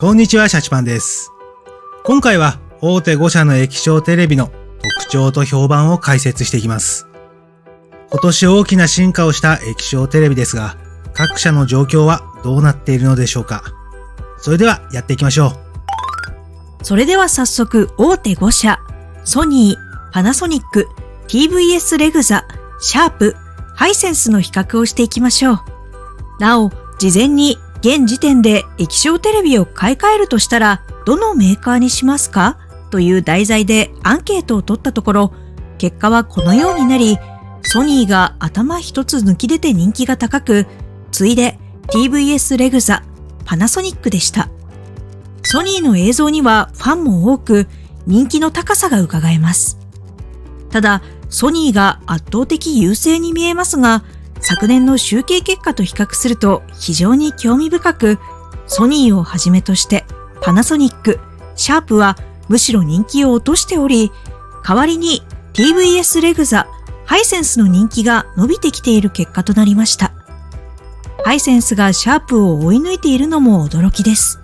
こんにちは、シャチパンです。今回は大手5社の液晶テレビの特徴と評判を解説していきます。今年大きな進化をした液晶テレビですが、各社の状況はどうなっているのでしょうか。それではやっていきましょう。それでは早速大手5社、ソニー、パナソニック、TVS レグザ、シャープ、ハイセンスの比較をしていきましょう。なお、事前に現時点で液晶テレビを買い替えるとしたらどのメーカーにしますかという題材でアンケートを取ったところ、結果はこのようになり、ソニーが頭一つ抜き出て人気が高く、次いで TVS レグザ、パナソニックでした。ソニーの映像にはファンも多く、人気の高さが伺えます。ただ、ソニーが圧倒的優勢に見えますが、昨年の集計結果と比較すると非常に興味深く、ソニーをはじめとしてパナソニック、シャープはむしろ人気を落としており、代わりに TVS レグザ、ハイセンスの人気が伸びてきている結果となりました。ハイセンスがシャープを追い抜いているのも驚きです。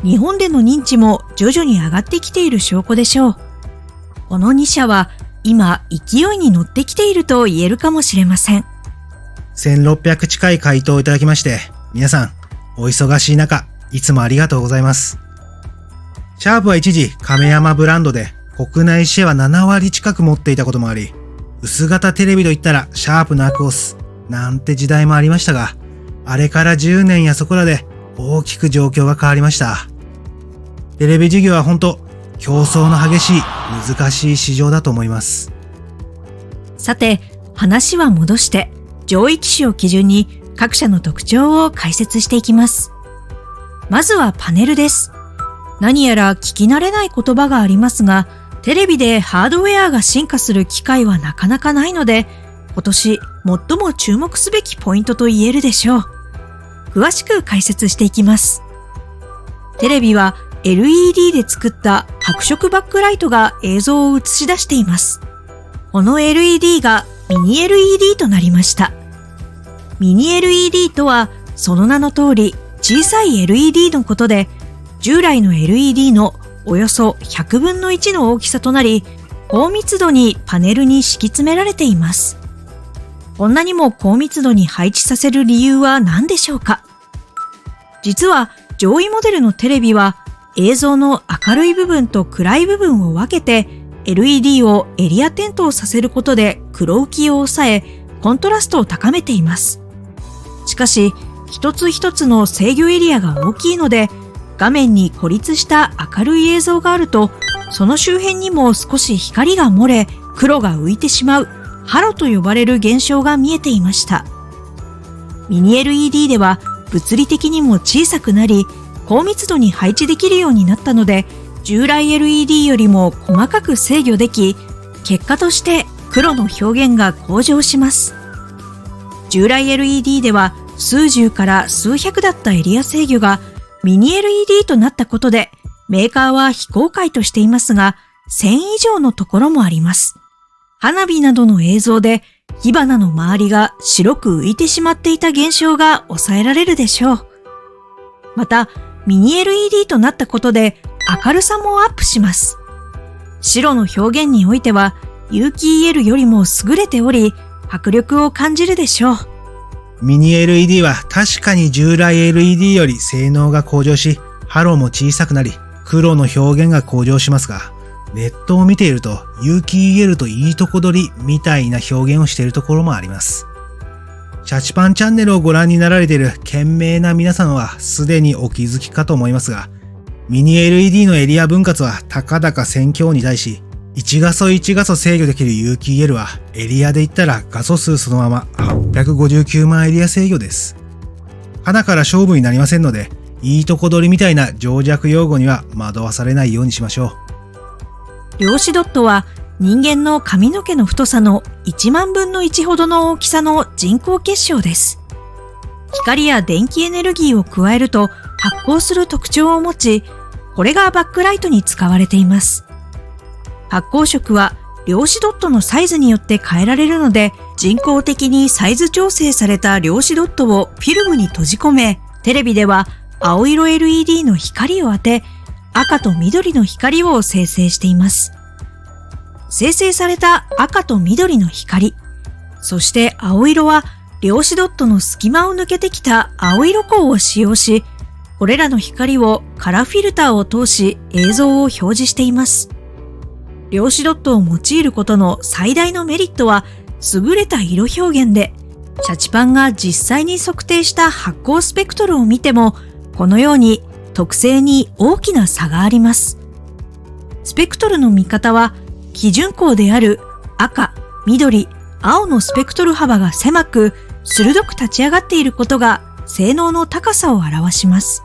日本での認知も徐々に上がってきている証拠でしょう。この2社は今勢いに乗ってきていると言えるかもしれません。1600近い回答をいただきまして、皆さんお忙しい中いつもありがとうございます。シャープは一時亀山ブランドで国内シェアは7割近く持っていたこともあり、薄型テレビといったらシャープのアクオスなんて時代もありましたが、あれから10年やそこらで大きく状況が変わりました。テレビ事業は本当競争の激しい難しい市場だと思います。さて、話は戻して上位機種を基準に各社の特徴を解説していきます。まずはパネルです。何やら聞き慣れない言葉がありますが、テレビでハードウェアが進化する機会はなかなかないので、今年最も注目すべきポイントと言えるでしょう。詳しく解説していきます。テレビは LED で作った白色バックライトが映像を映し出しています。この LED がミニ LED となりました。ミニ LED とはその名の通り小さい LED のことで、従来の LED のおよそ100分の1の大きさとなり、高密度にパネルに敷き詰められています。こんなにも高密度に配置させる理由は何でしょうか。実は上位モデルのテレビは映像の明るい部分と暗い部分を分けて LED をエリア点灯させることで黒浮きを抑え、コントラストを高めています。しかし、一つ一つの制御エリアが大きいので、画面に孤立した明るい映像があると、その周辺にも少し光が漏れ、黒が浮いてしまうハロと呼ばれる現象が見えていました。ミニ LED では物理的にも小さくなり、高密度に配置できるようになったので、従来 LED よりも細かく制御でき、結果として黒の表現が向上します。従来 LED では数十から数百だったエリア制御がミニ LED となったことで、メーカーは非公開としていますが、1000以上のところもあります。花火などの映像で火花の周りが白く浮いてしまっていた現象が抑えられるでしょう。また、ミニ LED となったことで明るさもアップします。白の表現においては有機 EL よりも優れており、迫力を感じるでしょう。ミニ LED は確かに従来 LED より性能が向上し、ハローも小さくなり、黒の表現が向上しますが、ネットを見ていると有機 EL といいとこ取りみたいな表現をしているところもあります。シャチパンチャンネルをご覧になられている賢明な皆さんはすでにお気づきかと思いますが、ミニ LED のエリア分割はたかだか1000強に対し、1画素1画素制御できる有機 EL はエリアで言ったら画素数そのまま859万エリア制御です。花から勝負になりませんので、いいとこ取りみたいな情弱用語には惑わされないようにしましょう。量子ドットは人間の髪の毛の太さの1万分の1ほどの大きさの人工結晶です。光や電気エネルギーを加えると発光する特徴を持ち、これがバックライトに使われています。発光色は量子ドットのサイズによって変えられるので、人工的にサイズ調整された量子ドットをフィルムに閉じ込め、テレビでは青色 LED の光を当て、赤と緑の光を生成しています。生成された赤と緑の光、そして青色は量子ドットの隙間を抜けてきた青色光を使用し、これらの光をカラーフィルターを通し映像を表示しています。量子ドットを用いることの最大のメリットは優れた色表現で、シャチパンが実際に測定した発光スペクトルを見ても、このように特性に大きな差があります。スペクトルの見方は、基準光である赤、緑、青のスペクトル幅が狭く、鋭く立ち上がっていることが性能の高さを表します。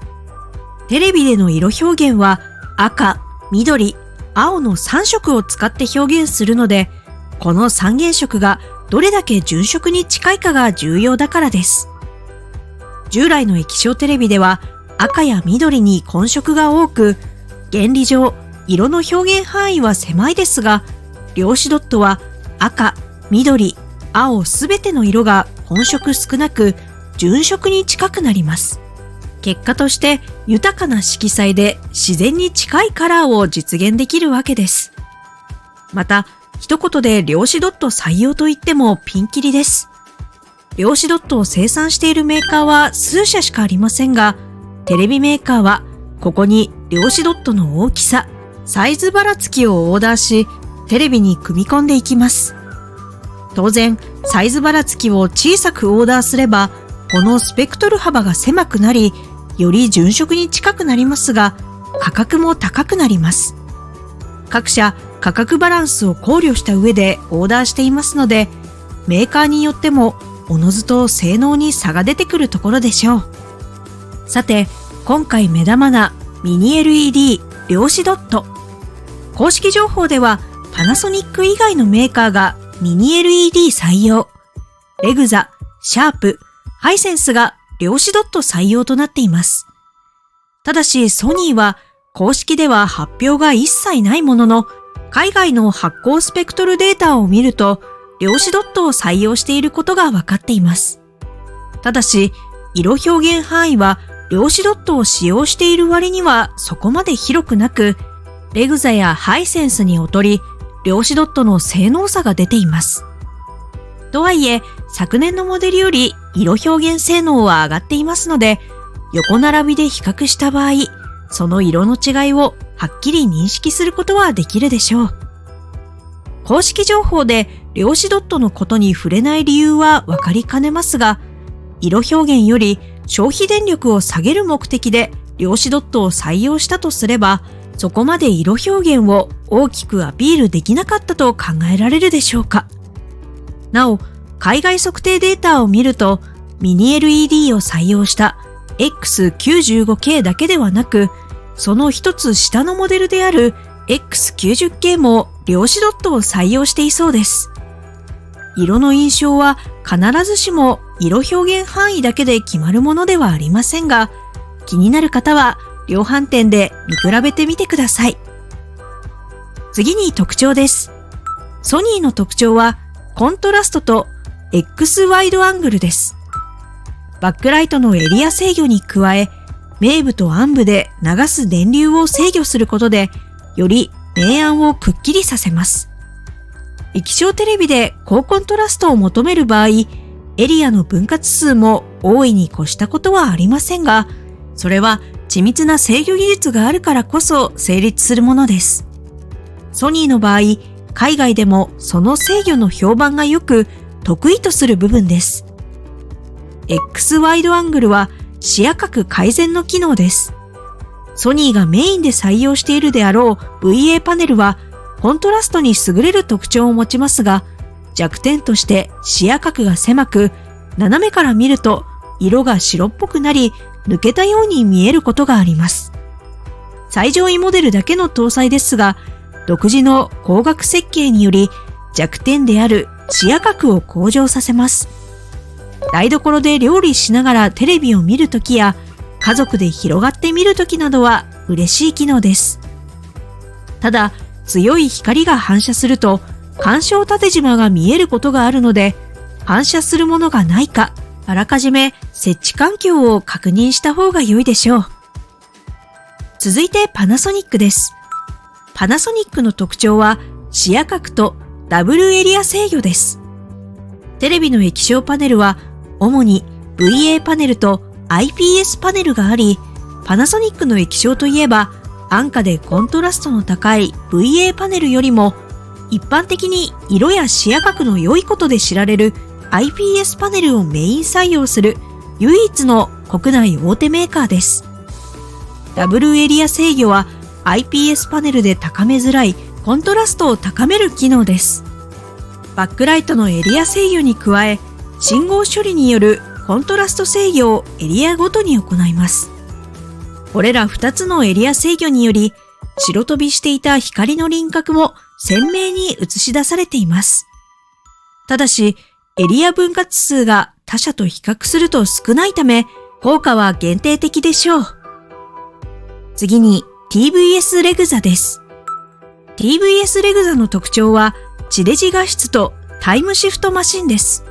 テレビでの色表現は赤、緑、青の3色を使って表現するので、この三原色がどれだけ純色に近いかが重要だからです。従来の液晶テレビでは赤や緑に混色が多く、原理上色の表現範囲は狭いですが、量子ドットは赤、緑、青すべての色が混色少なく純色に近くなります。結果として豊かな色彩で自然に近いカラーを実現できるわけです。また、一言で量子ドット採用と言ってもピンキリです。量子ドットを生産しているメーカーは数社しかありませんが、テレビメーカーはここに量子ドットの大きさ、サイズばらつきをオーダーし、テレビに組み込んでいきます。当然、サイズばらつきを小さくオーダーすれば、このスペクトル幅が狭くなり、より純色に近くなりますが、価格も高くなります。各社、価格バランスを考慮した上でオーダーしていますので、メーカーによってもおのずと性能に差が出てくるところでしょう。さて、今回目玉なミニ LED 量子ドット。公式情報ではパナソニック以外のメーカーがミニ LED 採用。レグザ、シャープ、ハイセンスが量子ドット採用となっています。ただしソニーは公式では発表が一切ないものの、海外の発光スペクトルデータを見ると、量子ドットを採用していることが分かっています。ただし、色表現範囲は量子ドットを使用している割にはそこまで広くなく、レグザやハイセンスに劣り、量子ドットの性能差が出ています。とはいえ、昨年のモデルより色表現性能は上がっていますので、横並びで比較した場合、その色の違いをはっきり認識することはできるでしょう。公式情報で量子ドットのことに触れない理由はわかりかねますが、色表現より消費電力を下げる目的で量子ドットを採用したとすれば、そこまで色表現を大きくアピールできなかったと考えられるでしょうか。なお、海外測定データを見ると、ミニ LED を採用した X95K だけではなく、その一つ下のモデルである X90K も量子ドットを採用していそうです。色の印象は必ずしも色表現範囲だけで決まるものではありませんが、気になる方は量販店で見比べてみてください。次に特徴です。ソニーの特徴はコントラストと X ワイドアングルです。バックライトのエリア制御に加え、明部と暗部で流す電流を制御することで、より明暗をくっきりさせます。液晶テレビで高コントラストを求める場合、エリアの分割数も大いに越したことはありませんが、それは緻密な制御技術があるからこそ成立するものです。ソニーの場合、海外でもその制御の評判が良く、得意とする部分です。X ワイドアングルは視野角改善の機能です。ソニーがメインで採用しているであろう VA パネルはコントラストに優れる特徴を持ちますが、弱点として視野角が狭く、斜めから見ると色が白っぽくなり、抜けたように見えることがあります。最上位モデルだけの搭載ですが、独自の光学設計により弱点である視野角を向上させます。台所で料理しながらテレビを見るときや、家族で広がって見るときなどは嬉しい機能です。ただ、強い光が反射すると、干渉縦縞が見えることがあるので、反射するものがないか、あらかじめ設置環境を確認した方が良いでしょう。続いてパナソニックです。パナソニックの特徴は視野角とダブルエリア制御です。テレビの液晶パネルは主に VA パネルと IPS パネルがあり、パナソニックの液晶といえば安価でコントラストの高い VA パネルよりも一般的に色や視野角の良いことで知られる IPS パネルをメイン採用する唯一の国内大手メーカーです。ダブルエリア制御は IPS パネルで高めづらいコントラストを高める機能です。バックライトのエリア制御に加え、信号処理によるコントラスト制御をエリアごとに行います。これら2つのエリア制御により、白飛びしていた光の輪郭も鮮明に映し出されています。ただし、エリア分割数が他社と比較すると少ないため、効果は限定的でしょう。次に TVS レグザです。TVS レグザの特徴は、地デジ画質とタイムシフトマシンです。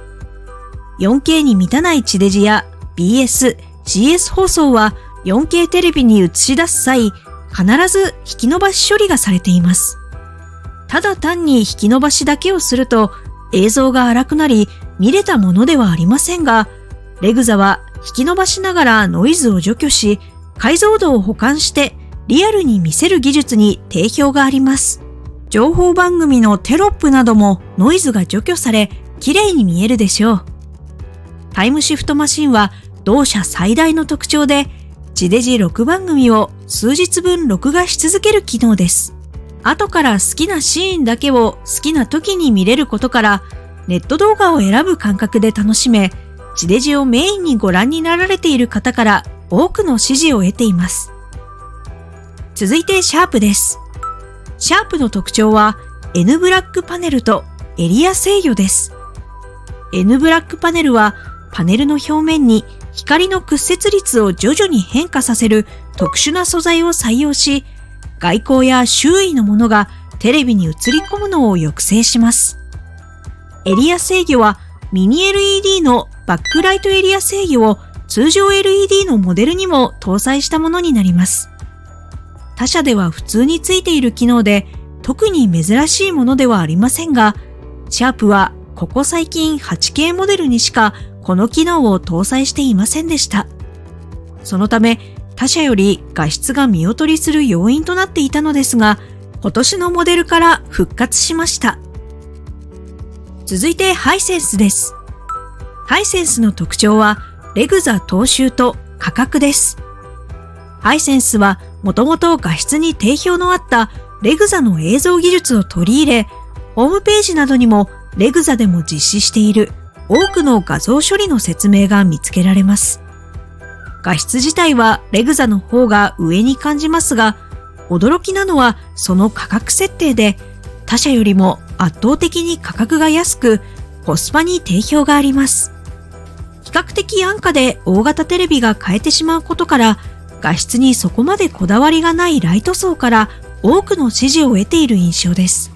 4K に満たない地デジや BS、CS 放送は 4K テレビに映し出す際、必ず引き伸ばし処理がされています。ただ単に引き伸ばしだけをすると映像が荒くなり見れたものではありませんが、レグザは引き伸ばしながらノイズを除去し、解像度を補完してリアルに見せる技術に定評があります。情報番組のテロップなどもノイズが除去され、綺麗に見えるでしょう。タイムシフトマシンは同社最大の特徴で、地デジ録番組を数日分録画し続ける機能です。後から好きなシーンだけを好きな時に見れることから、ネット動画を選ぶ感覚で楽しめ、地デジをメインにご覧になられている方から多くの支持を得ています。続いてシャープです。シャープの特徴は N ブラックパネルとエリア制御です。N ブラックパネルはパネルの表面に光の屈折率を徐々に変化させる特殊な素材を採用し、外光や周囲のものがテレビに映り込むのを抑制します。エリア制御はミニ LED のバックライトエリア制御を通常 LED のモデルにも搭載したものになります。他社では普通についている機能で特に珍しいものではありませんが、シャープはここ最近 8K モデルにしかこの機能を搭載していませんでした。そのため他社より画質が見劣りする要因となっていたのですが、今年のモデルから復活しました。続いてハイセンスです。ハイセンスの特徴はレグザ踏襲と価格です。ハイセンスはもともと画質に定評のあったレグザの映像技術を取り入れ、ホームページなどにもレグザでも実施している多くの画像処理の説明が見つけられます。画質自体はレグザの方が上に感じますが、驚きなのはその価格設定で、他社よりも圧倒的に価格が安く、コスパに定評があります。比較的安価で大型テレビが買えてしまうことから、画質にそこまでこだわりがないライト層から多くの支持を得ている印象です。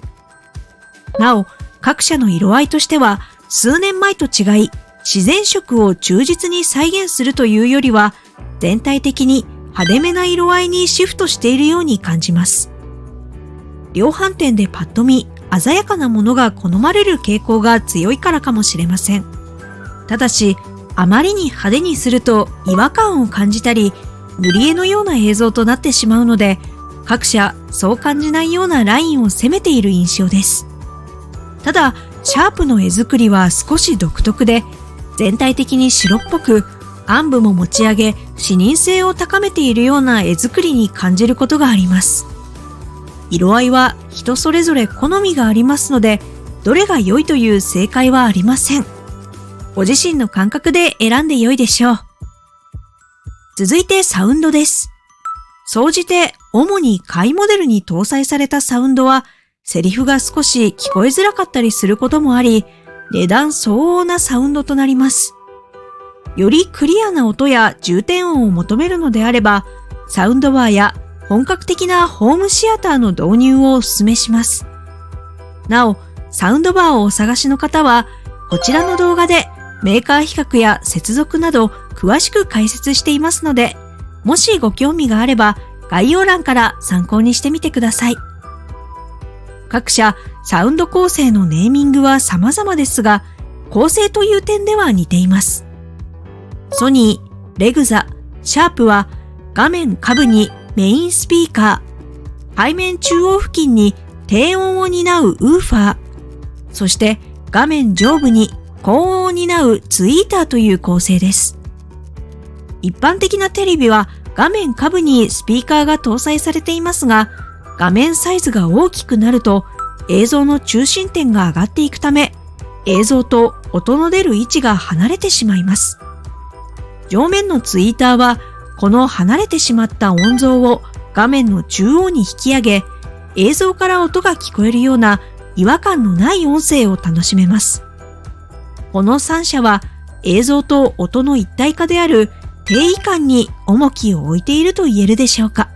なお、各社の色合いとしては、数年前と違い、自然色を忠実に再現するというよりは、全体的に派手めな色合いにシフトしているように感じます。量販店でパッと見、鮮やかなものが好まれる傾向が強いからかもしれません。ただし、あまりに派手にすると違和感を感じたり、塗り絵のような映像となってしまうので、各社そう感じないようなラインを攻めている印象です。ただ、シャープの絵作りは少し独特で、全体的に白っぽく、暗部も持ち上げ、視認性を高めているような絵作りに感じることがあります。色合いは人それぞれ好みがありますので、どれが良いという正解はありません。ご自身の感覚で選んで良いでしょう。続いてサウンドです。総じて主に下位モデルに搭載されたサウンドは、セリフが少し聞こえづらかったりすることもあり、値段相応なサウンドとなります。よりクリアな音や重点音を求めるのであれば、サウンドバーや本格的なホームシアターの導入をお勧めします。なお、サウンドバーをお探しの方は、こちらの動画でメーカー比較や接続など詳しく解説していますので、もしご興味があれば概要欄から参考にしてみてください。各社サウンド構成のネーミングは様々ですが、構成という点では似ています。ソニー、レグザ、シャープは画面下部にメインスピーカー、背面中央付近に低音を担うウーファー、そして画面上部に高音を担うツイーターという構成です。一般的なテレビは画面下部にスピーカーが搭載されていますが、画面サイズが大きくなると映像の中心点が上がっていくため、映像と音の出る位置が離れてしまいます。上面のツイーターはこの離れてしまった音像を画面の中央に引き上げ、映像から音が聞こえるような違和感のない音声を楽しめます。この3社は映像と音の一体化である低位感に重きを置いていると言えるでしょうか。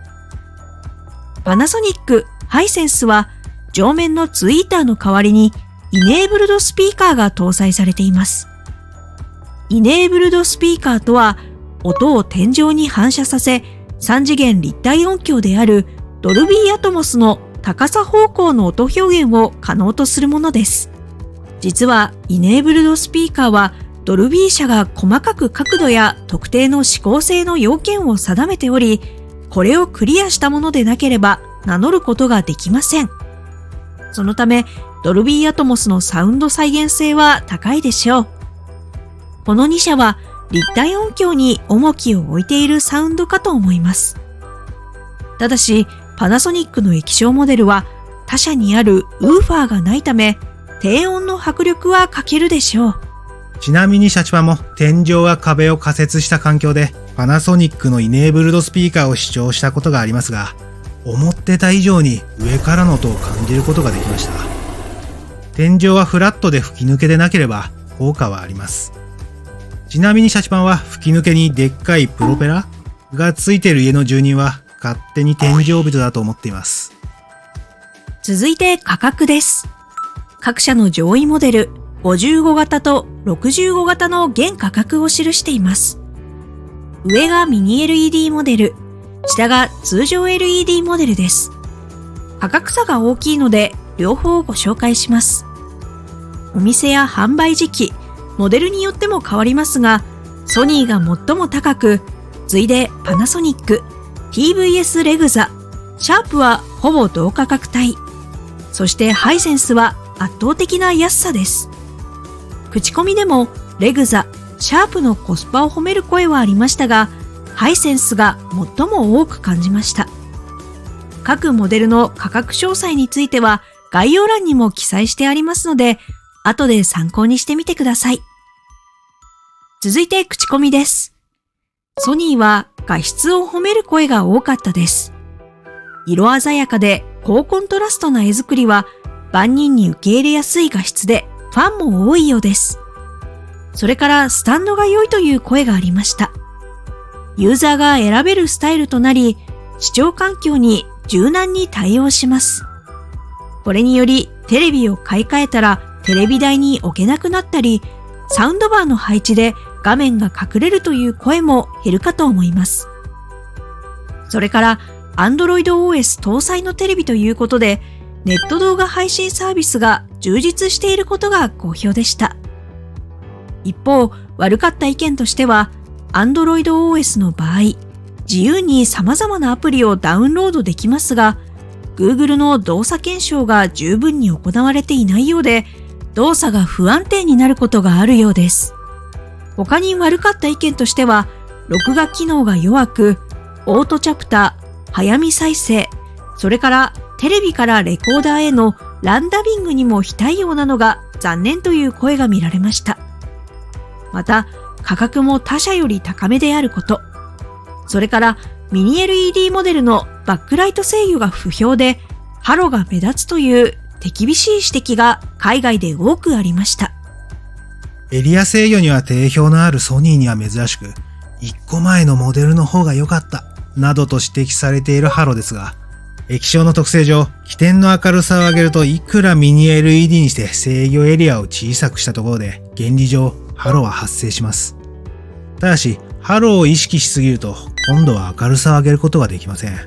パナソニック、ハイセンスは上面のツイーターの代わりにイネーブルドスピーカーが搭載されています。イネーブルドスピーカーとは、音を天井に反射させ3次元立体音響であるドルビーアトモスの高さ方向の音表現を可能とするものです。実はイネーブルドスピーカーはドルビー社が細かく角度や特定の指向性の要件を定めており、これをクリアしたものでなければ名乗ることができません。そのためドルビーアトモスのサウンド再現性は高いでしょう。この2社は立体音響に重きを置いているサウンドかと思います。ただしパナソニックの液晶モデルは他社にあるウーファーがないため、低音の迫力は欠けるでしょう。ちなみにシャチパも天井は壁を仮設した環境でパナソニックのイネーブルドスピーカーを試聴したことがありますが、思ってた以上に上からの音を感じることができました。天井はフラットで吹き抜けでなければ効果はあります。ちなみにシャチパンは吹き抜けにでっかいプロペラがついている家の住人は勝手に天井人だと思っています。続いて価格です。各社の上位モデル55型と65型の現価格を記しています。上がミニ LED モデル、下が通常 LED モデルです。価格差が大きいので両方ご紹介します。お店や販売時期、モデルによっても変わりますが、ソニーが最も高く、次いでパナソニック、TVS レグザ、シャープはほぼ同価格帯、そしてハイセンスは圧倒的な安さです。口コミでもレグザ、シャープのコスパを褒める声はありましたが、ハイセンスが最も多く感じました。各モデルの価格詳細については概要欄にも記載してありますので、後で参考にしてみてください。続いて口コミです。ソニーは画質を褒める声が多かったです。色鮮やかで高コントラストな絵作りは万人に受け入れやすい画質でファンも多いようです。それからスタンドが良いという声がありました。ユーザーが選べるスタイルとなり、視聴環境に柔軟に対応します。これによりテレビを買い替えたらテレビ台に置けなくなったり、サウンドバーの配置で画面が隠れるという声も減るかと思います。それから Android OS 搭載のテレビということで、ネット動画配信サービスが充実していることが好評でした。一方、悪かった意見としては、Android OS の場合、自由に様々なアプリをダウンロードできますが、Google の動作検証が十分に行われていないようで、動作が不安定になることがあるようです。他に悪かった意見としては、録画機能が弱く、オートチャプター、早見再生、それからテレビからレコーダーへのランダビングにも非対応なのが残念という声が見られました。また、価格も他社より高めであること、それからミニ LED モデルのバックライト制御が不評で、ハロが目立つという手厳しい指摘が海外で多くありました。エリア制御には定評のあるソニーには珍しく、1個前のモデルの方が良かった、などと指摘されているハロですが、液晶の特性上、起点の明るさを上げるといくらミニ LED にして制御エリアを小さくしたところで、原理上、ハロは発生します。ただし、ハロを意識しすぎると、今度は明るさを上げることができません。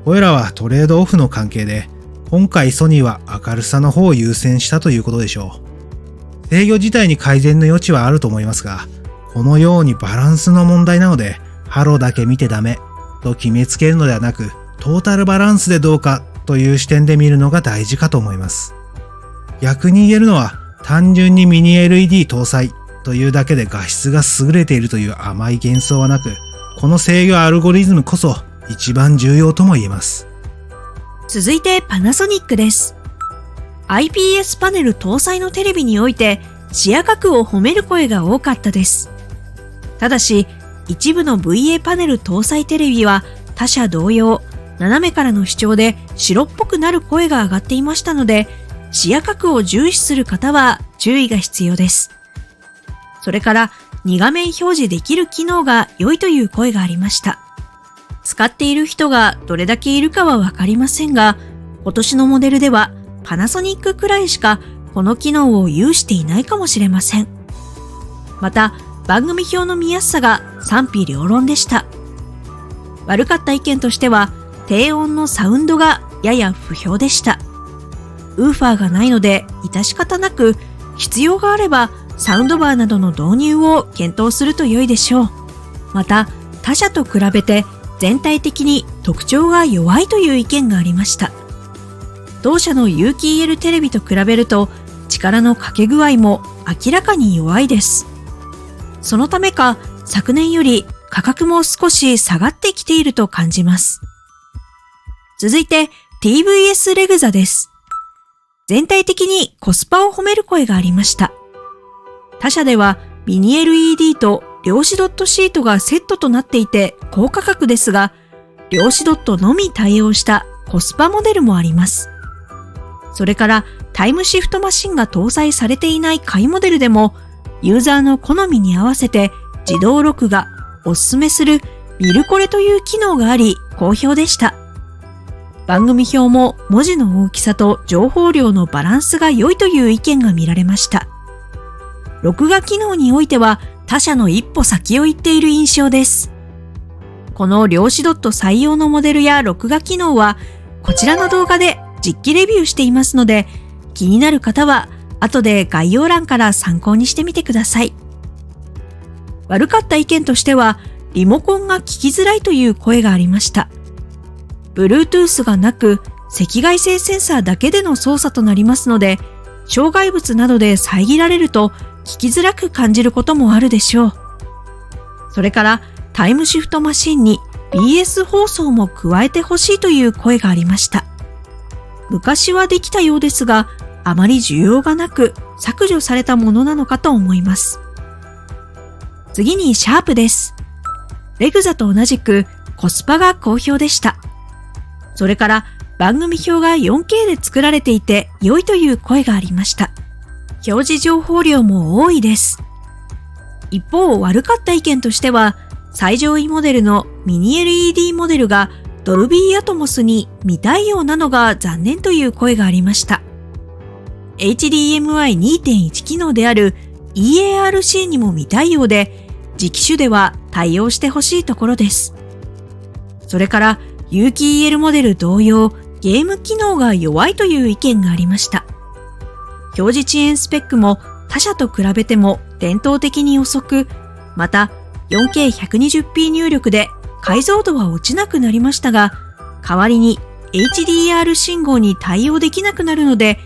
これらはトレードオフの関係で、今回ソニーは明るさの方を優先したということでしょう。制御自体に改善の余地はあると思いますが、このようにバランスの問題なので、ハロだけ見てダメと決めつけるのではなく、トータルバランスでどうかという視点で見るのが大事かと思います。逆に言えるのは、単純にミニ LED 搭載というだけで画質が優れているという甘い幻想はなく、この制御アルゴリズムこそ一番重要とも言えます。続いてパナソニックです。IPS パネル搭載のテレビにおいて視野角を褒める声が多かったです。ただし、一部の VA パネル搭載テレビは他社同様、斜めからの視聴で白っぽくなる声が上がっていましたので、視野角を重視する方は注意が必要です。それから2画面表示できる機能が良いという声がありました。使っている人がどれだけいるかはわかりませんが、今年のモデルではパナソニックくらいしかこの機能を有していないかもしれません。また、番組表の見やすさが賛否両論でした。悪かった意見としては、低音のサウンドがやや不評でした。ウーファーがないので致し方なく、必要があればサウンドバーなどの導入を検討すると良いでしょう。また、他社と比べて全体的に特徴が弱いという意見がありました。同社の有機 EL テレビと比べると力のかけ具合も明らかに弱いです。そのためか昨年より価格も少し下がってきていると感じます。続いて TVS レグザです。全体的にコスパを褒める声がありました。他社ではミニ LED と量子ドットシートがセットとなっていて高価格ですが、量子ドットのみ対応したコスパモデルもあります。それからタイムシフトマシンが搭載されていない買いモデルでも、ユーザーの好みに合わせて自動録画、おすすめする見るこれという機能があり好評でした。番組表も文字の大きさと情報量のバランスが良いという意見が見られました。録画機能においては他社の一歩先を行っている印象です。この量子ドット採用のモデルや録画機能はこちらの動画で実機レビューしていますので、気になる方は後で概要欄から参考にしてみてください。悪かった意見としては、リモコンが聞きづらいという声がありました。Bluetooth がなく、赤外線センサーだけでの操作となりますので、障害物などで遮られると聞きづらく感じることもあるでしょう。それからタイムシフトマシンに BS 放送も加えてほしいという声がありました。昔はできたようですが、あまり需要がなく削除されたものなのかと思います。次にシャープです。レグザと同じくコスパが好評でした。それから番組表が 4K で作られていて良いという声がありました。表示情報量も多いです。一方、悪かった意見としては、最上位モデルのミニ LED モデルがドルビーアトモスに未対応なのが残念という声がありました。HDMI 2.1 機能である EARC にも未対応で、次機種では対応してほしいところです。それから有機 EL モデル同様、ゲーム機能が弱いという意見がありました。表示遅延スペックも他社と比べても伝統的に遅く、また 4K120p 入力で解像度は落ちなくなりましたが、代わりに HDR 信号に対応できなくなるので、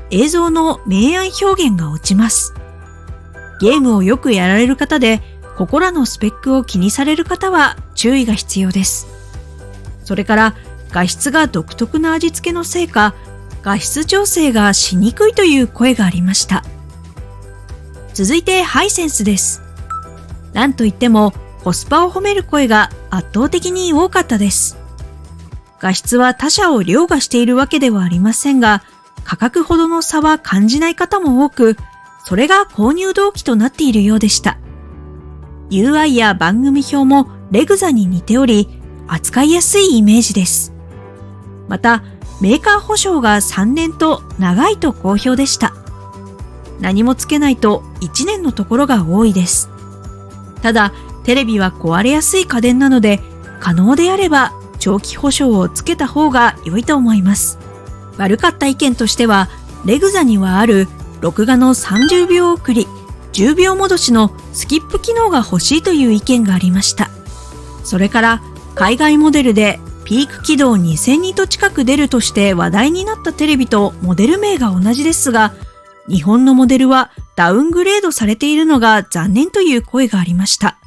映像の明暗表現が落ちます。ゲームをよくやられる方で、ここらのスペックを気にされる方は注意が必要です。それから画質が独特な味付けのせいか、画質調整がしにくいという声がありました。続いてハイセンスです。なんといってもコスパを褒める声が圧倒的に多かったです。画質は他社を凌駕しているわけではありませんが、価格ほどの差は感じない方も多く、それが購入動機となっているようでした。UI や番組表もレグザに似ており、扱いやすいイメージです。また、メーカー保証が3年と長いと好評でした。何もつけないと1年のところが多いです。ただ、テレビは壊れやすい家電なので、可能であれば長期保証をつけた方が良いと思います。悪かった意見としては、レグザにはある録画の30秒送り、10秒戻しのスキップ機能が欲しいという意見がありました。それから、海外モデルでピーク輝度2000ニット近く出るとして話題になったテレビとモデル名が同じですが、日本のモデルはダウングレードされているのが残念という声がありました。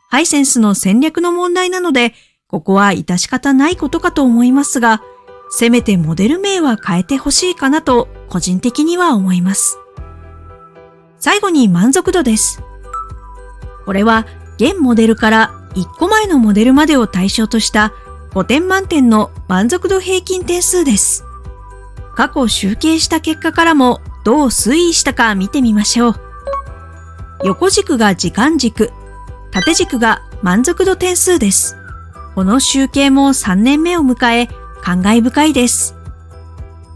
ハイセンスの戦略の問題なので、ここは致し方ないことかと思いますが、せめてモデル名は変えてほしいかなと個人的には思います。最後に満足度です。これは現モデルから1個前のモデルまでを対象とした5点満点の満足度平均点数です。過去集計した結果からもどう推移したか見てみましょう。横軸が時間軸、縦軸が満足度点数です。この集計も3年目を迎え、感慨深いです。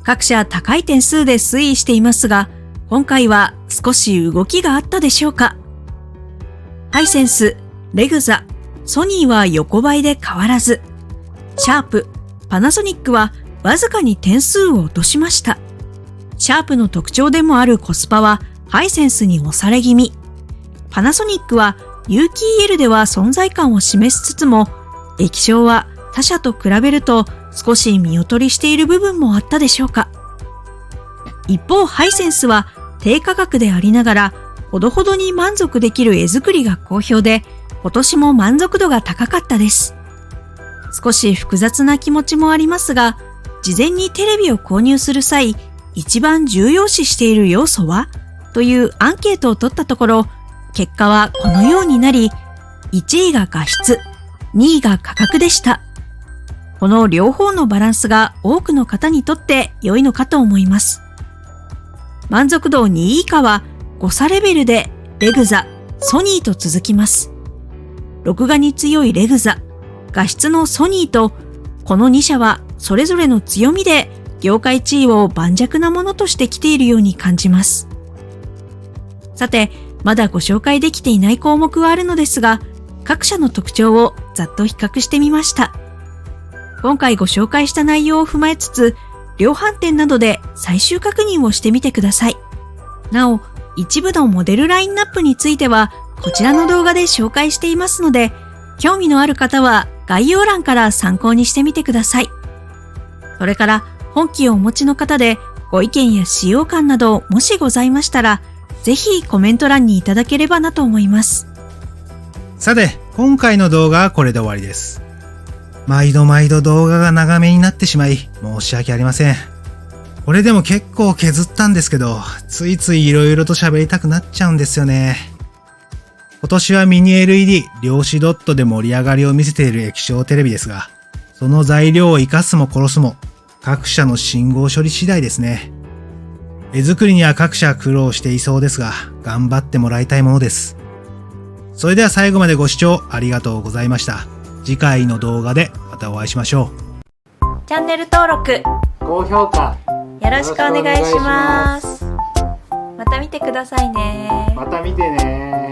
各社高い点数で推移していますが、今回は少し動きがあったでしょうか。ハイセンス、レグザ、ソニーは横ばいで変わらず、シャープ、パナソニックはわずかに点数を落としました。シャープの特徴でもあるコスパはハイセンスに押され気味。パナソニックは有機 EL では存在感を示しつつも、液晶は他社と比べると少し見劣りしている部分もあったでしょうか。一方、ハイセンスは低価格でありながら、ほどほどに満足できる絵作りが好評で、今年も満足度が高かったです。少し複雑な気持ちもありますが、事前にテレビを購入する際、一番重要視している要素はというアンケートを取ったところ、結果はこのようになり、1位が画質、2位が価格でした。この両方のバランスが多くの方にとって良いのかと思います。満足度2位以下は誤差レベルでレグザ、ソニーと続きます。録画に強いレグザ、画質のソニーと、この2社はそれぞれの強みで業界地位を盤石なものとしてきているように感じます。さて、まだご紹介できていない項目はあるのですが、各社の特徴をざっと比較してみました。今回ご紹介した内容を踏まえつつ、量販店などで最終確認をしてみてください。なお、一部のモデルラインナップについては、こちらの動画で紹介していますので、興味のある方は概要欄から参考にしてみてください。それから、本機をお持ちの方でご意見や使用感などもしございましたら、ぜひコメント欄にいただければなと思います。さて、今回の動画はこれで終わりです。毎度動画が長めになってしまい、申し訳ありません。これでも結構削ったんですけど、ついつい色々と喋りたくなっちゃうんですよね。今年はミニ LED 量子ドットで盛り上がりを見せている液晶テレビですが、その材料を生かすも殺すも、各社の信号処理次第ですね。絵作りには各社苦労していそうですが、頑張ってもらいたいものです。それでは最後までご視聴ありがとうございました。次回の動画でまたお会いしましょう。チャンネル登録、高評価よろしくお願いします。また見てくださいね。また見てね。